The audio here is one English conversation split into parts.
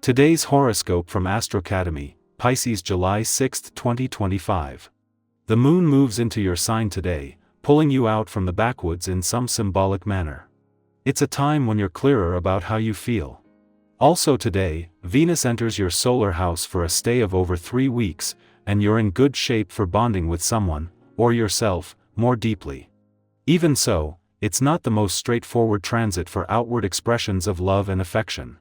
Today's horoscope from Academy, Pisces, July 6, 2025. The moon moves into your sign today, pulling you out from the backwoods in some symbolic manner. It's a time when you're clearer about how you feel. Also today, Venus enters your solar house for a stay of over 3 weeks, and you're in good shape for bonding with someone, or yourself, more deeply. Even so, it's not the most straightforward transit for outward expressions of love and affection.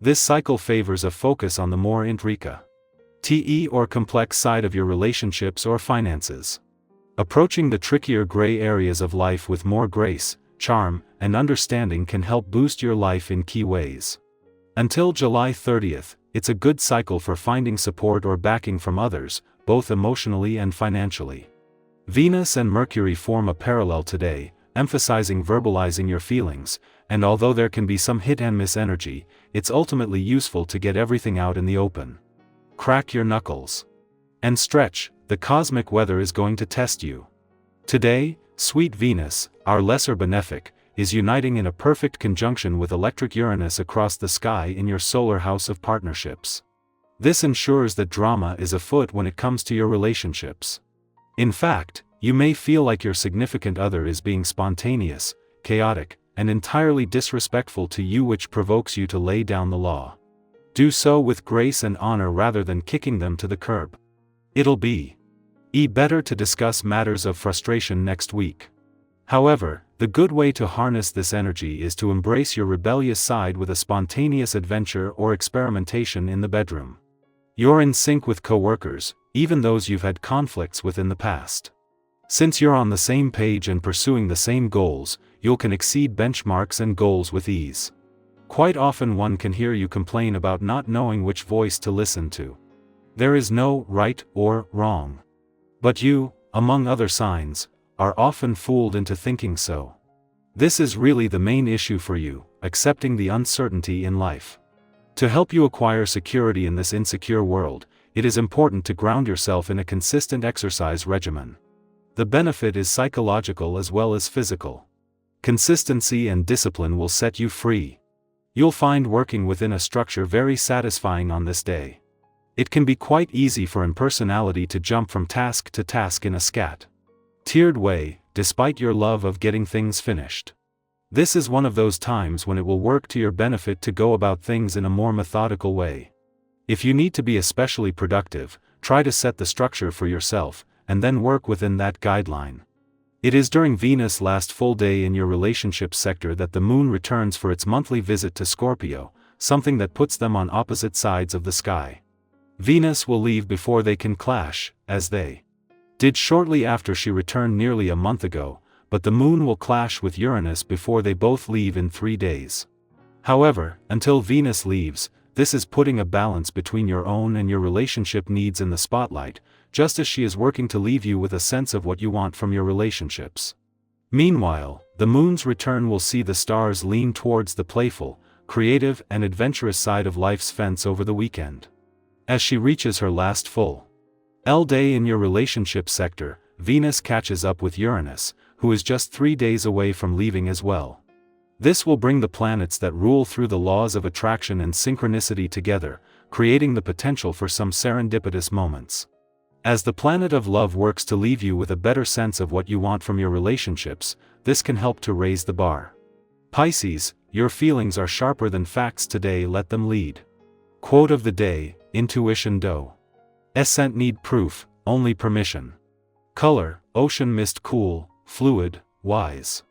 This cycle favors a focus on the more intricate or complex side of your relationships or finances. Approaching the trickier gray areas of life with more grace, charm, and understanding can help boost your life in key ways. Until July 30th, it's a good cycle for finding support or backing from others, both emotionally and financially. Venus and Mercury form a parallel today, emphasizing verbalizing your feelings, and although there can be some hit-and-miss energy, it's ultimately useful to get everything out in the open. Crack your knuckles and stretch. The cosmic weather is going to test you. Today, sweet Venus, our lesser benefic, is uniting in a perfect conjunction with electric Uranus across the sky in your solar house of partnerships. This ensures that drama is afoot when it comes to your relationships. In fact, you may feel like your significant other is being spontaneous, chaotic, and entirely disrespectful to you, which provokes you to lay down the law. Do so with grace and honor rather than kicking them to the curb. It'll be better to discuss matters of frustration next week. However, the good way to harness this energy is to embrace your rebellious side with a spontaneous adventure or experimentation in the bedroom. You're in sync with coworkers, even those you've had conflicts with in the past. Since you're on the same page and pursuing the same goals, you can exceed benchmarks and goals with ease. Quite often one can hear you complain about not knowing which voice to listen to. There is no right or wrong. But you, among other signs, are often fooled into thinking so. This is really the main issue for you, accepting the uncertainty in life. To help you acquire security in this insecure world, it is important to ground yourself in a consistent exercise regimen. The benefit is psychological as well as physical. Consistency and discipline will set you free. You'll find working within a structure very satisfying on this day. It can be quite easy for impersonality to jump from task to task in a tiered way, despite your love of getting things finished. This is one of those times when it will work to your benefit to go about things in a more methodical way. If you need to be especially productive, try to set the structure for yourself, and then work within that guideline. It is during Venus' last full day in your relationship sector that the moon returns for its monthly visit to Scorpio, something that puts them on opposite sides of the sky. Venus will leave before they can clash, as they did shortly after she returned nearly a month ago, but the moon will clash with Uranus before they both leave in 3 days. However, until Venus leaves, this is putting a balance between your own and your relationship needs in the spotlight, just as she is working to leave you with a sense of what you want from your relationships. Meanwhile, the moon's return will see the stars lean towards the playful, creative, and adventurous side of life's fence over the weekend. As she reaches her last full day in your relationship sector, Venus catches up with Uranus, who is just 3 days away from leaving as well. This will bring the planets that rule through the laws of attraction and synchronicity together, creating the potential for some serendipitous moments. As the planet of love works to leave you with a better sense of what you want from your relationships, this can help to raise the bar. Pisces, your feelings are sharper than facts today, let them lead. Quote of the day, intuition doesn't need proof, only permission. Color, ocean mist, cool, fluid, wise.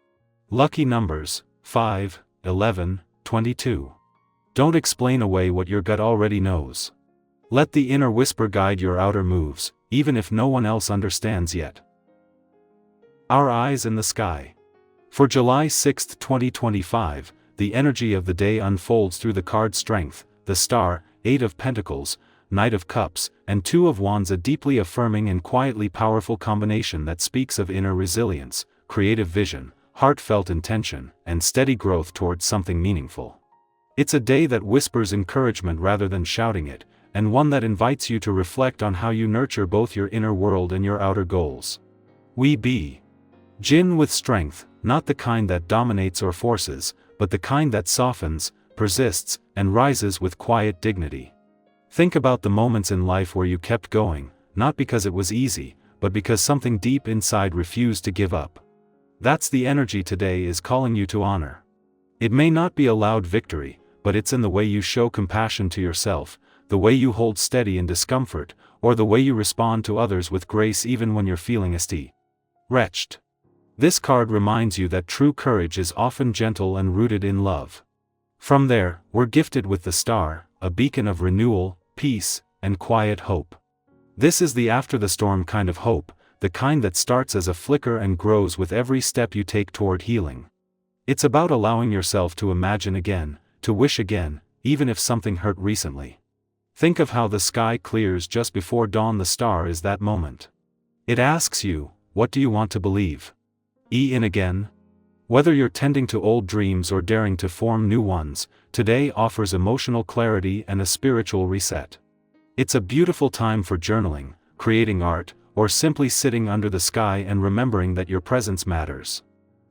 Lucky numbers, 5, 11, 22. Don't explain away what your gut already knows. Let the inner whisper guide your outer moves, even if no one else understands yet. Our eyes in the sky. For July 6, 2025, the energy of the day unfolds through the card Strength, the Star, 8 of Pentacles, Knight of Cups, and 2 of Wands, a deeply affirming and quietly powerful combination that speaks of inner resilience, creative vision, heartfelt intention, and steady growth towards something meaningful. It's a day that whispers encouragement rather than shouting it, and one that invites you to reflect on how you nurture both your inner world and your outer goals. We begin with strength, not the kind that dominates or forces, but the kind that softens, persists, and rises with quiet dignity. Think about the moments in life where you kept going, not because it was easy, but because something deep inside refused to give up. That's the energy today is calling you to honor. It may not be a loud victory, but it's in the way you show compassion to yourself, the way you hold steady in discomfort, or the way you respond to others with grace even when you're feeling wretched. This card reminds you that true courage is often gentle and rooted in love. From there, we're gifted with the star, a beacon of renewal, peace, and quiet hope. This is the after-the-storm kind of hope, the kind that starts as a flicker and grows with every step you take toward healing. It's about allowing yourself to imagine again, to wish again, even if something hurt recently. Think of how the sky clears just before dawn. The star is that moment. It asks you, what do you want to believe? In again? Whether you're tending to old dreams or daring to form new ones, today offers emotional clarity and a spiritual reset. It's a beautiful time for journaling, creating art, or simply sitting under the sky and remembering that your presence matters.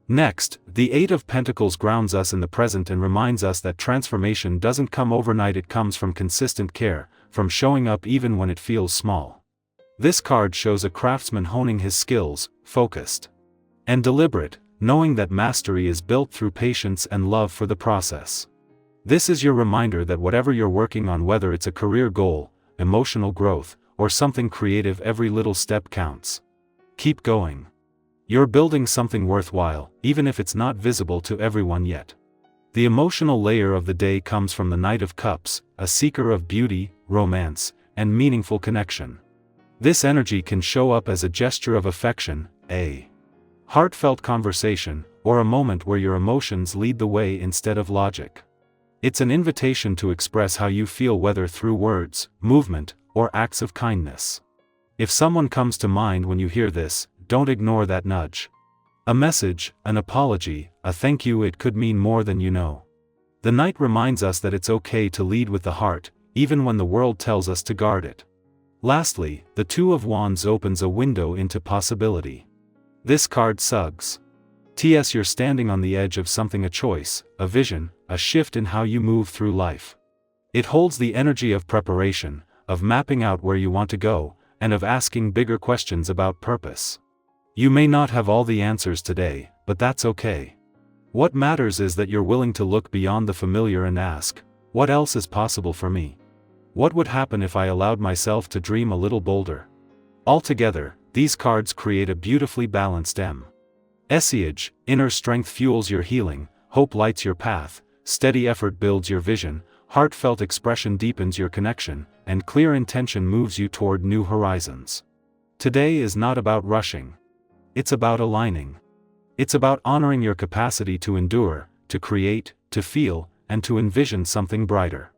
Next, the Eight of Pentacles grounds us in the present and reminds us that transformation doesn't come overnight. It comes from consistent care, from showing up even when it feels small. This card shows a craftsman honing his skills, focused and deliberate, knowing that mastery is built through patience and love for the process. This is your reminder that whatever you're working on, whether it's a career goal, emotional growth, or something creative, every little step counts. Keep going. You're building something worthwhile, even if it's not visible to everyone yet. The emotional layer of the day comes from the Knight of Cups, a seeker of beauty, romance, and meaningful connection. This energy can show up as a gesture of affection, a heartfelt conversation, or a moment where your emotions lead the way instead of logic. It's an invitation to express how you feel, whether through words, movement, or acts of kindness. If someone comes to mind when you hear this, don't ignore that nudge. A message, an apology, a thank you. It could mean more than you know. The Knight reminds us that it's okay to lead with the heart, even when the world tells us to guard it. Lastly, the Two of Wands opens a window into possibility. This card suggests you're standing on the edge of something, a choice, a vision, a shift in how you move through life. It holds the energy of preparation, of mapping out where you want to go, and of asking bigger questions about purpose. You may not have all the answers today, but that's okay. What matters is that you're willing to look beyond the familiar and ask, what else is possible for me? What would happen if I allowed myself to dream a little bolder? Altogether, these cards create a beautifully balanced message. Inner strength fuels your healing, hope lights your path, steady effort builds your vision, heartfelt expression deepens your connection, and clear intention moves you toward new horizons. Today is not about rushing. It's about aligning. It's about honoring your capacity to endure, to create, to feel, and to envision something brighter.